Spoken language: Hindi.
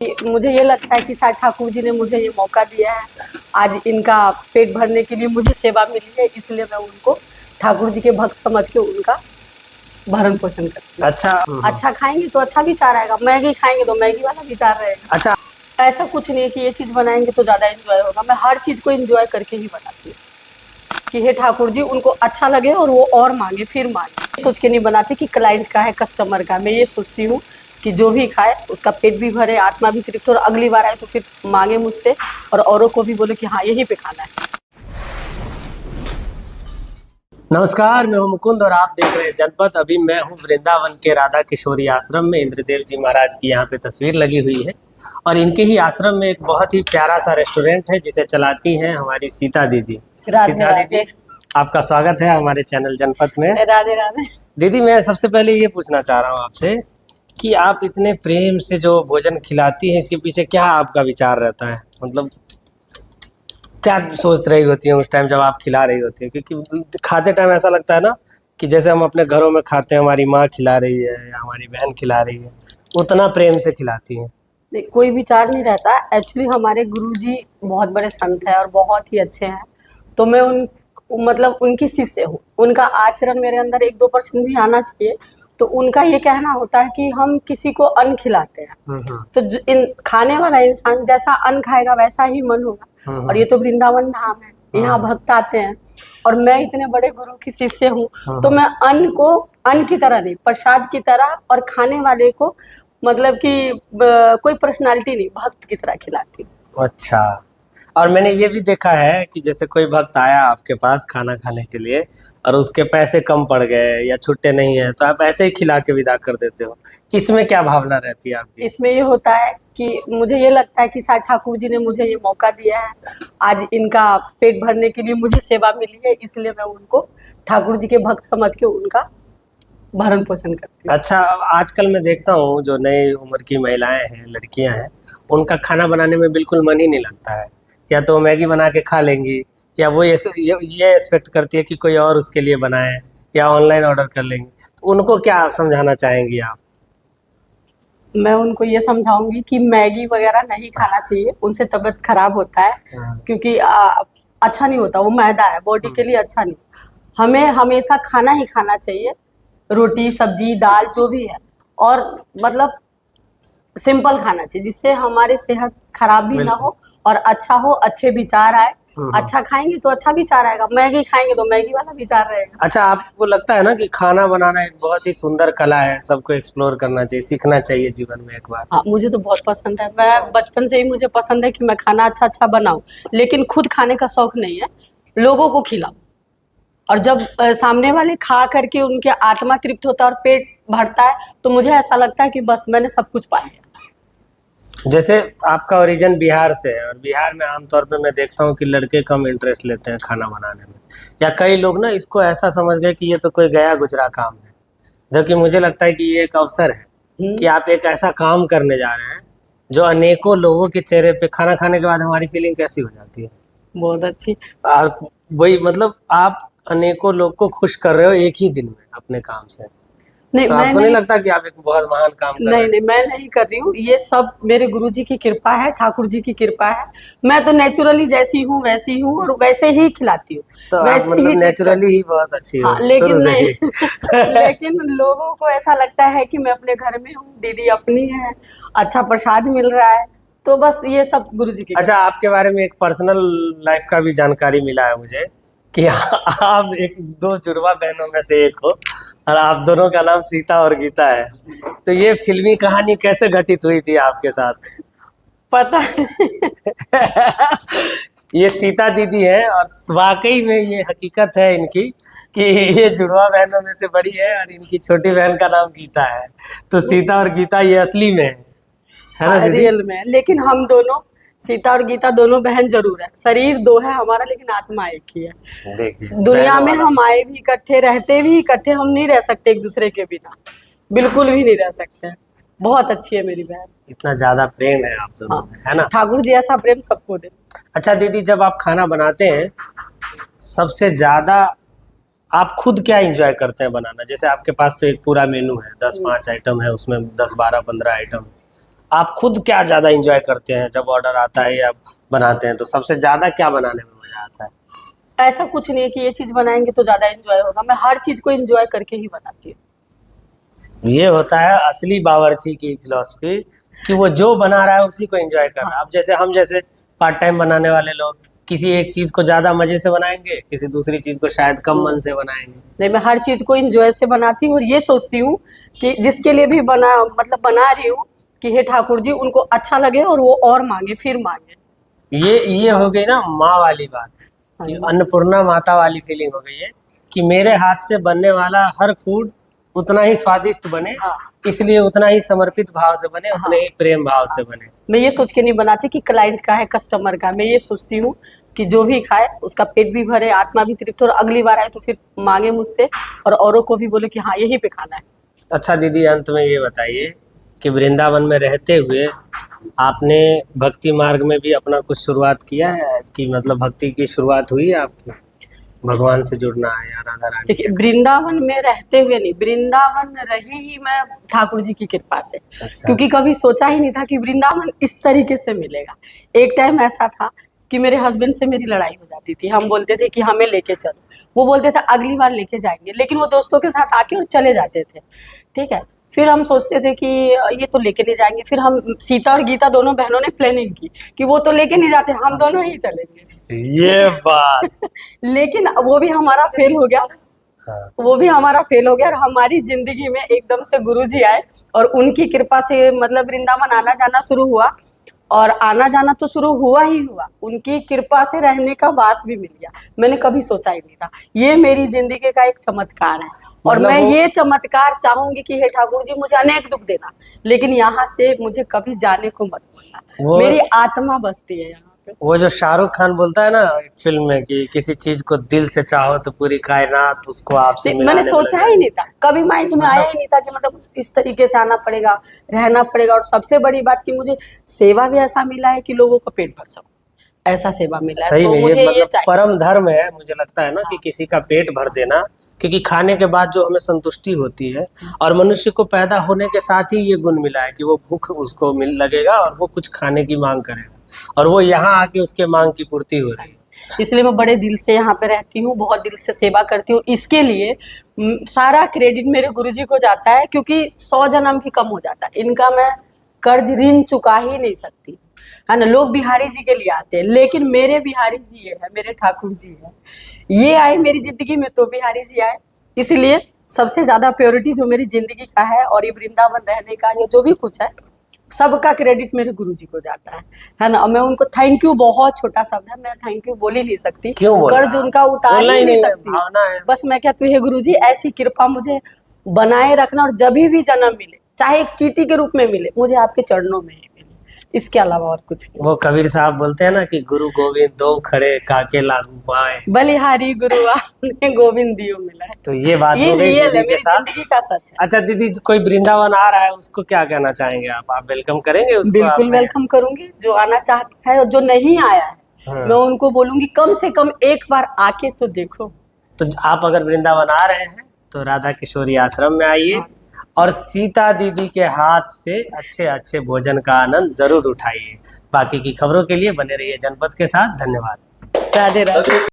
मुझे ये लगता है कि शायद ठाकुर जी ने मुझे ये मौका दिया है, आज इनका पेट भरने के लिए मुझे सेवा मिली है, इसलिए मैं उनको ठाकुर जी के भक्त समझ के उनका भरण पोषण करती हूँ। अच्छा खाएंगे तो अच्छा विचार आएगा, मैगी खाएंगे तो मैगी वाला विचार रहेगा। अच्छा, ऐसा कुछ नहीं है कि ये चीज़ बनाएंगे तो ज़्यादा एंजॉय होगा। मैं हर चीज़ को एंजॉय करके ही बनाती हूँ कि हे ठाकुर जी उनको अच्छा लगे और वो और मांगे, फिर मांगे। सोच के नहीं बनाती कि क्लाइंट का है, कस्टमर का। मैं ये सोचती हूँ कि जो भी खाए उसका पेट भी भरे, आत्मा भी तृप्त हो, और अगली बार आए तो फिर मांगे मुझसे और औरों को भी बोले कि हाँ यहीं पे खाना है। नमस्कार, मैं हूं मुकुंद और आप देख रहे हैं जनपद। अभी मैं हूं वृंदावन के राधा किशोरी आश्रम में। इंद्रदेव जी महाराज की यहाँ पे तस्वीर लगी हुई है और इनके ही आश्रम में एक बहुत ही प्यारा सा रेस्टोरेंट है जिसे चलाती हैं हमारी सीता दीदी। सीता दीदी, आपका स्वागत है हमारे चैनल जनपद में। राधे राधे। दीदी, मैं सबसे पहले ये पूछना चाह रहा हूँ आपसे कि आप इतने प्रेम से जो भोजन खिलाती हैं, इसके पीछे क्या आपका विचार रहता है? मतलब क्या सोच रही होती है उस टाइम जब आप खिला रही होती है? क्योंकि खाते टाइम ऐसा लगता है ना कि जैसे हम अपने घरों में खाते हैं, हमारी माँ खिला रही है या हमारी बहन खिला रही है, उतना प्रेम से खिलाती हैं। नहीं, कोई विचार नहीं रहता। एक्चुअली हमारे गुरुजी बहुत बड़े संत हैं और बहुत ही अच्छे हैं, तो मैं मतलब उनकी शिष्य हूँ। उनका आचरण मेरे अंदर 1-2% भी आना चाहिए। तो उनका ये कहना होता है कि हम किसी को अन्न खिलाते हैं, तो इन खाने वाला इंसान जैसा अन्न खाएगा वैसा ही मन होगा। और ये तो वृंदावन धाम है, यहाँ भक्त आते हैं और मैं इतने बड़े गुरु की शिष्य हूँ, तो मैं अन्न को अन्न की तरह नहीं, प्रसाद की तरह, और खाने वाले को मतलब कि कोई पर्सनालिटी नहीं, भक्त की तरह खिलाती हूँ। अच्छा, और मैंने ये भी देखा है कि जैसे कोई भक्त आया आपके पास खाना खाने के लिए और उसके पैसे कम पड़ गए या छुट्टे नहीं है, तो आप ऐसे ही खिला के विदा कर देते हो। इसमें क्या भावना रहती है आपकी? इसमें ये होता है कि मुझे ये लगता है कि शायद ठाकुर जी ने मुझे ये मौका दिया है, आज इनका पेट भरने के लिए मुझे सेवा मिली है, इसलिए मैं उनको ठाकुर जी के भक्त समझ के उनका भरण पोषण करती हूँ। अच्छा, आजकल मैं देखता हूँ जो नई उम्र की महिलाएं हैं, लड़कियां हैं, उनका खाना बनाने में बिल्कुल मन ही नहीं लगता है। या तो मैगी बना के खा लेंगी, या वो ये एक्सपेक्ट करती है कि कोई और उसके लिए बनाए, या ऑनलाइन ऑर्डर कर लेंगी। तो उनको क्या समझाना चाहेंगी आप? मैं उनको ये समझाऊंगी कि मैगी वगैरह नहीं खाना चाहिए, उनसे तबीयत खराब होता है, क्योंकि अच्छा नहीं होता, वो मैदा है, बॉडी के लिए अच्छा नहीं। हमें हमेशा खाना ही खाना चाहिए, रोटी सब्जी दाल जो भी है, और मतलब सिंपल खाना चाहिए, जिससे हमारी सेहत खराब भी ना हो और अच्छा हो, अच्छे विचार आए। अच्छा खाएंगे तो अच्छा विचार आएगा, मैगी खाएंगे तो मैगी वाला विचार रहेगा। अच्छा, आपको लगता है ना कि खाना बनाना एक बहुत ही सुंदर कला है, सबको एक्सप्लोर करना चाहिए, सीखना चाहिए जीवन में एक बार? हाँ, मुझे तो बहुत पसंद है। मैं बचपन से ही मुझे पसंद है कि मैं खाना अच्छा अच्छा बनाऊं, लेकिन खुद खाने का शौक नहीं है, लोगों को खिलाऊं। और जब सामने वाले खा करके उनके आत्मा तृप्त होता है और पेट भरता है, तो मुझे ऐसा लगता है कि बस मैंने सब कुछ पाया। जैसे आपका ओरिजिन बिहार से है और बिहार में आमतौर पे मैं देखता हूँ कि लड़के कम इंटरेस्ट लेते हैं खाना बनाने में, या कई लोग ना इसको ऐसा समझ गए कि ये तो कोई गया गुजरा काम है। जबकि मुझे लगता है कि ये एक अवसर है कि आप एक ऐसा काम करने जा रहे हैं जो अनेकों लोगों के चेहरे पे, खाना खाने के बाद हमारी फीलिंग कैसी हो जाती है? बहुत अच्छी। और वही मतलब आप अनेकों लोग को खुश कर रहे हो एक ही दिन में अपने काम से। नहीं, तो मैं आपको नहीं लगता कि आप एक बहुत महान काम कर रहे हैं? नहीं, मैं नहीं कर रही हूँ, ये सब मेरे गुरुजी की कृपा है, ठाकुर जी की कृपा है। मैं तो नेचुरली जैसी हूँ वैसी हूँ और वैसे ही खिलाती हूँ, तो वैसे आप मतलब ही नेचुरली ही बहुत अच्छी हो। हाँ, लेकिन शुरू से नहीं ही। लेकिन लोगों को ऐसा लगता है कि मैं अपने घर में हूँ, दीदी अपनी है, अच्छा प्रसाद मिल रहा है, तो बस ये सब गुरुजी की अच्छा, आपके बारे में एक पर्सनल लाइफ का भी जानकारी मिला है मुझे कि आप एक दो जुड़वा बहनों में से एक हो और आप दोनों का नाम सीता और गीता है। तो ये फिल्मी कहानी कैसे घटित हुई थी आपके साथ? पता ये सीता दीदी है और वाकई में ये हकीकत है इनकी कि ये जुड़वा बहनों में से बड़ी है और इनकी छोटी बहन का नाम गीता है। तो सीता और गीता ये असली में है ना दीदी? रियल में, लेकिन हम दोनों सीता और गीता दोनों बहन जरूर है। शरीर दो है हमारा, लेकिन आत्मा एक ही है। देखिए, दुनिया में हम आए भी इकट्ठे, रहते भी इकट्ठे, हम नहीं रह सकते एक दूसरे के बिना, बिल्कुल भी नहीं रह सकते। बहुत अच्छी है मेरी बहन। इतना ज्यादा प्रेम है आप दोनों में, है ना? ठाकुर जी ऐसा प्रेम सबको दे। अच्छा दीदी, जब आप खाना बनाते हैं सबसे ज्यादा आप खुद क्या एंजॉय करते हैं बनाना? जैसे आपके पास तो एक पूरा मेनू है, 10-5 आइटम है, उसमें 10-12-15 आइटम, आप खुद क्या ज्यादा एंजॉय करते हैं जब ऑर्डर आता है या बनाते हैं, तो सबसे ज्यादा क्या बनाने में मजा आता है? ऐसा कुछ नहीं है कि ये चीज बनाएंगे तो ज्यादा एंजॉय होगा, मैं हर चीज को एंजॉय करके ही बनाती हूँ। ये होता है असली बावर्ची की फिलॉसफी, कि वो जो बना रहा है उसी को एंजॉय कर रहा है। अब जैसे हम जैसे पार्ट टाइम बनाने वाले लोग किसी एक चीज को ज्यादा मजे से बनाएंगे, किसी दूसरी चीज को शायद कम मन से बनाएंगे। नहीं, मैं हर चीज को एंजॉय से बनाती हूँ और ये सोचती हूँ कि जिसके लिए भी बना रही हूँ कि हे ठाकुर जी उनको अच्छा लगे और वो और मांगे, फिर मांगे। ये हो गई ना माँ वाली बात, कि अन्नपूर्णा माता वाली फीलिंग हो गई है कि मेरे हाथ से बनने वाला हर फूड उतना ही स्वादिष्ट बने, हाँ। इसलिए उतना ही समर्पित भाव से बने, उतने ही प्रेम भाव से बने। मैं ये सोच के नहीं बनाती कि क्लाइंट का है, कस्टमर का। मैं ये सोचती हूँ कि जो भी खाए उसका पेट भी भरे, आत्मा भी तृप्त हो, और अगली बार आए तो फिर मांगे मुझसे और औरों को भी बोले कि हाँ यहीं पे खाना है। अच्छा दीदी, अंत में ये बताइए कि वृंदावन में रहते हुए आपने भक्ति मार्ग में भी अपना कुछ शुरुआत किया है, कि मतलब भक्ति की शुरुआत हुई है आपकी, भगवान से जुड़ना है या राधा रानी? देखिए, वृंदावन में रहते हुए नहीं, वृंदावन रही ही मैं ठाकुर जी की कृपा से। अच्छा। क्योंकि कभी सोचा ही नहीं था कि वृंदावन इस तरीके से मिलेगा। एक टाइम ऐसा था कि मेरे हस्बैंड से मेरी लड़ाई हो जाती थी, हम बोलते थे कि हमें लेके चलो, वो बोलते थे अगली बार लेके जाएंगे, लेकिन वो दोस्तों के साथ आके और चले जाते थे। ठीक है, फिर हम सोचते थे कि ये तो लेके नहीं जाएंगे, फिर हम सीता और गीता दोनों बहनों ने प्लानिंग की कि वो तो लेके नहीं जाते, हम दोनों ही चलेंगे। ये बात लेकिन वो भी हमारा फेल हो गया। हाँ। वो भी हमारा फेल हो गया और हमारी जिंदगी में एकदम से गुरुजी आए और उनकी कृपा से मतलब वृंदावन आना जाना शुरू हुआ। और आना जाना तो शुरू हुआ ही हुआ, उनकी कृपा से रहने का वास भी मिल गया। मैंने कभी सोचा ही नहीं था। ये मेरी जिंदगी का एक चमत्कार है और मतलब मैं ये चमत्कार चाहूंगी कि हे ठाकुर जी मुझे अनेक दुख देना, लेकिन यहाँ से मुझे कभी जाने को मत बोलना। मेरी आत्मा बसती है यहाँ पे। वो जो शाहरुख खान बोलता है ना एक फिल्म में कि किसी चीज को दिल से चाहो तो पूरी कायनात उसको आपसे मिलाने मैंने सोचा ही नहीं था, कभी माइंड में आया ही नहीं था कि मतलब इस तरीके से आना पड़ेगा, रहना पड़ेगा। और सबसे बड़ी बात कि मुझे सेवा भी ऐसा मिला है कि लोगों का पेट भर सकूं, ऐसा सेवा मिला है। सही तो में मुझे ये ये मतलब चाहिए। परम धर्म है, मुझे लगता है ना कि किसी का पेट भर देना, क्योंकि खाने के बाद जो हमें संतुष्टि होती है, और मनुष्य को पैदा होने के साथ ही ये गुण मिला है कि वो भूख उसको मिल लगेगा और वो कुछ खाने की मांग करेगा, और वो यहाँ आके उसके मांग की पूर्ति हो रही है। इसलिए मैं बड़े दिल से यहाँ पे रहती हूँ, बहुत दिल से सेवा करती हूँ। इसके लिए सारा क्रेडिट मेरे गुरुजी को जाता है, क्योंकि 100 जन्म भी कम हो जाता है। इनका मैं कर्ज ऋण चुका ही नहीं सकती, है ना। लोग बिहारी जी के लिए आते हैं, लेकिन मेरे बिहारी जी ये है, मेरे ठाकुर जी है। ये आए मेरी जिंदगी में तो बिहारी जी आए। इसलिए सबसे ज्यादा प्योरिटी जो मेरी जिंदगी का है और ये वृंदावन रहने का, ये जो भी कुछ है, सबका क्रेडिट मेरे गुरुजी को जाता है ना। मैं उनको थैंक यू, बहुत छोटा शब्द है, मैं थैंक यू बोल ही नहीं सकती, कर्ज उनका उतार ही नहीं सकती। भावना है। बस मैं कहती हूँ हे गुरुजी ऐसी कृपा मुझे बनाए रखना, और जब भी जन्म मिले, चाहे एक चींटी के रूप में मिले, मुझे आपके चरणों में ही मिले, इसके अलावा और कुछ नहीं। वो कबीर साहब बोलते हैं ना कि गुरु गोविंद दो खड़े काके लागू पाए, बलिहारी गुरु आपने गोविंद दियो मिला है। तो ये बात ये हो गई रियल है, दीदी के मेरी साथ। जिंदगी का सच है। अच्छा दीदी, कोई वृंदावन आ रहा है उसको क्या कहना चाहेंगे आप वेलकम करेंगे उसको? बिल्कुल आपने? वेलकम करूंगी। जो आना चाहता है और जो नहीं आया है, हाँ। मैं उनको बोलूंगी कम से कम एक बार आके तो देखो। तो आप अगर वृंदावन आ रहे हैं तो राधा किशोरी आश्रम में आइए और सीता दीदी के हाथ से अच्छे अच्छे भोजन का आनंद जरूर उठाइए। बाकी की खबरों के लिए बने रहिए जनपद के साथ। धन्यवाद। राधे राधे।